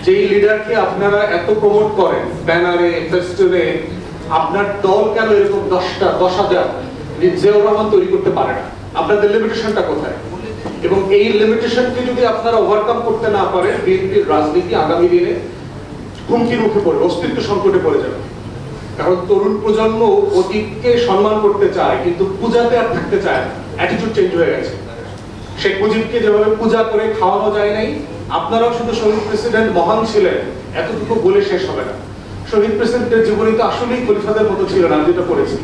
যেই লিডারকে আপনারা এত প্রমোট করেন ব্যানারে ফেস্টুনে, আপনার দল কেন এরকম 10,000 জিয়াউর রহমান তৈরি করতে পারে না? আপনাদের লিমিটেশনটা কোথায়? এবং এই লিমিটেশনকে যদি আপনারা ওভারকাম করতে না পারেন, বিএনপির রাজনীতি আগামী দিনে হুমকির মুখে পড়ে, অস্তিত্ব সংকটে পড়ে যাবে। কারণ তরুণ প্রজন্ম অতীতকে সম্মান করতে চায়, কিন্তু পূজাতে আর থাকতে চায় না। অ্যাটিটিউড চেঞ্জ হয়ে গেছে। শেখ মুজিবকে যেভাবে পূজা করে খাওয়ানো যায় নাই, আপনারাও শুধু শহীদ প্রেসিডেন্ট মহান ছিলেন এতটুকু বলে শেষ হবে না। শহীদ প্রেসিডেন্টের জীবনী তো আসলেই খলিফাদের মতো ছিল না, যেটা পড়েছি।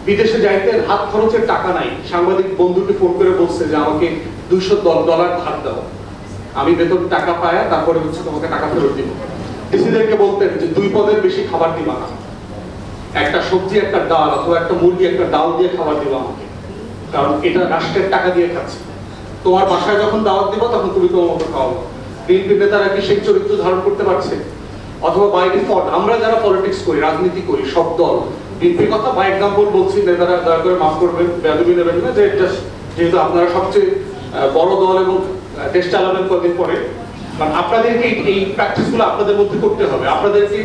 বিদেশে যাইতে হাত খরচের টাকা নাই, সাংবাদিক বন্ধুকে ফোন করে বলছে যে আমাকে $200 ধার দাও, আমি বেতন টাকা পায় তারপরে হচ্ছে তোমাকে টাকা ফেরত দিব। ডিসিদেরকে বলতেন যে 2 পদের বেশি খাবার দিবা না, একটা সবজি একটা ডাল অথবা একটা মুরগি একটা ডাল দিয়ে খাবার দিবা আমাকে, কারণ এটা রাষ্ট্রের টাকা দিয়ে খাচ্ছে। তোমার বাসায় যখন দাওয়াত দিব তখন তুমি তোমার মতো খাওয়াবো। বিএনপি নেতারা কি সেই চরিত্র ধারণ করতে পারছে? অথবা বাই ডিফল্ট আমরা যারা পলিটিক্স করি, রাজনীতি করি, সব দল বিএনপির কথা বাই এক্সাম্পল বলছি, নেতারা দয়া করে মাফ করবেন, বেয়াদবি নেবেন না, যে যেহেতু আপনারা সবচেয়ে বড় দল এবং দেশ চালাবেন কদিন পরে, কারণ আপনাদেরকে এই প্র্যাকটিসগুলো আপনাদের মধ্যে করতে হবে। আপনাদেরকে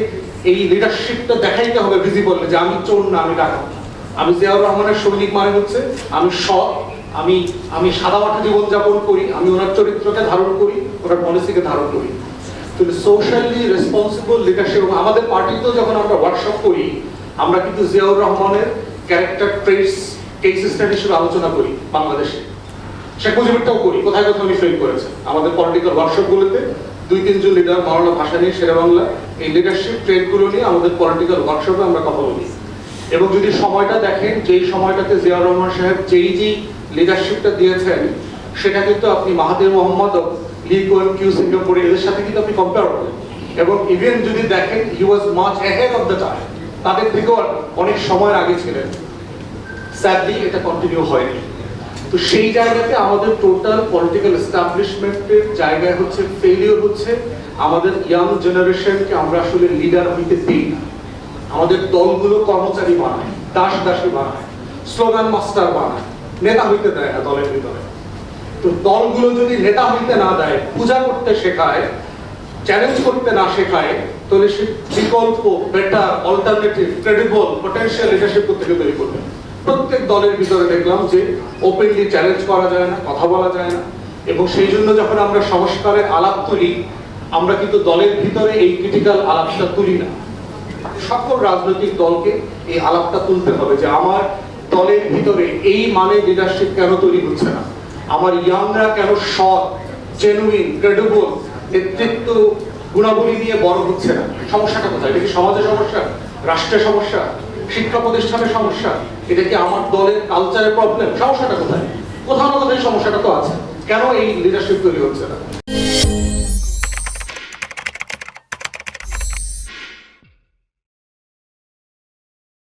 এই লিডারশিপটা দেখাইতে হবে ভিজিবল, যে আমি চোর না, আমি ডাকাত। আমি জিয়াউর রহমানের সৈনিক, মানে হচ্ছে আমি সৎ, আমি সাদামাটা জীবনযাপন করি, আমি ওনার চরিত্রকে ধারণ করি, ওনার পলিসিকে ধারণ করি। তো সোশ্যালি রেসপন্সিবল লিডারশিপ। আমাদের পার্টিতেও যখন আমরা ওয়ার্কশপ করি, আমরা কিন্তু জিয়াউর রহমানের ক্যারেক্টার ট্রেটস কেস স্টাডি হিসেবে আলোচনা করি বাংলাদেশে। শেখ মুজিবুরটাও করি, কোথায় কোথাও উনি ফেল করেছেন। আমাদের পলিটিক্যাল ওয়ার্কশপগুলোতে 2-3 জন লিডার, মাওলানা ভাসানী, শেরে বাংলা, এই লিডারশিপ ট্রেডগুলো নিয়ে আমাদের পলিটিক্যাল ওয়ার্কশপে আমরা কথা বলি। এবং যদি সময়টা দেখেন, যেই সময়টাতে জিয়াউর রহমান সাহেব যেই লিডারশিপটা দিয়েছেন, সেটা কিন্তু আপনি মাহাথির মোহাম্মদ, লি কুয়ান ইউ সিঙ্গাপুরে, এদের সাথে কিন্তু আপনি কম্পেয়ার করেন। এবং ইভেন যদি দেখেন, he was much ahead of the time, তাদের থেকেও অনেক সময় আগে ছিলেন। স্যাডলি এটা কন্টিনিউ হয়নি। তো সেই জায়গাতে আমাদের টোটাল পলিটিক্যাল এস্টাবলিশমেন্টের জায়গায় হচ্ছে ফেলিওর হচ্ছে আমাদের ইয়াং জেনারেশনকে আমরা আসলে লিডার হইতে দিই না। আমাদের দলগুলো কর্মচারী বানায়, দাসী বানায়, স্লোগান মাস্টার বানায়, নেতা হইতে দেয় না দলের ভিতরে। তো দলগুলো যদি নেতা হইতে না দেয়, পূজা করতে শেখায়, চ্যালেঞ্জ করতে না শেখায়, তাহলে সে বিকল্প, better, alternative, credible, potential leadership থেকে তৈরি করবে। প্রত্যেক দলের ভিতরে দেখলাম যে ওপেনলি চ্যালেঞ্জ করা যায় না, কথা বলা যায় না। এবং সেই জন্য যখন আমরা সংস্কারের আলাপ তুলি, আমরা কিন্তু দলের ভিতরে এই ক্রিটিক্যাল আলাপটা তুলি না। সকল রাজনৈতিক দলকে এই আলাপটা তুলতে হবে যে আমার দলের ভিতরে এই মানে লিডারশিপ কেন তৈরি হচ্ছে না, আমার ইয়াংরা কেন সৎ, জেনুইন, ক্রেডিবল নেতৃত্ব গুণাবলী নিয়ে বড় হচ্ছে না। সমস্যাটা কোথায়? এটা কি সমাজের সমস্যা, রাষ্ট্রের সমস্যা, শিক্ষা প্রতিষ্ঠানের সমস্যা? এটা কি আমার দলের কালচারের প্রবলেম? সমস্যাটা কোথায়? কোথাও না কোথায় সমস্যাটা তো আছে। কেন এই লিডারশিপ তৈরি হচ্ছে না?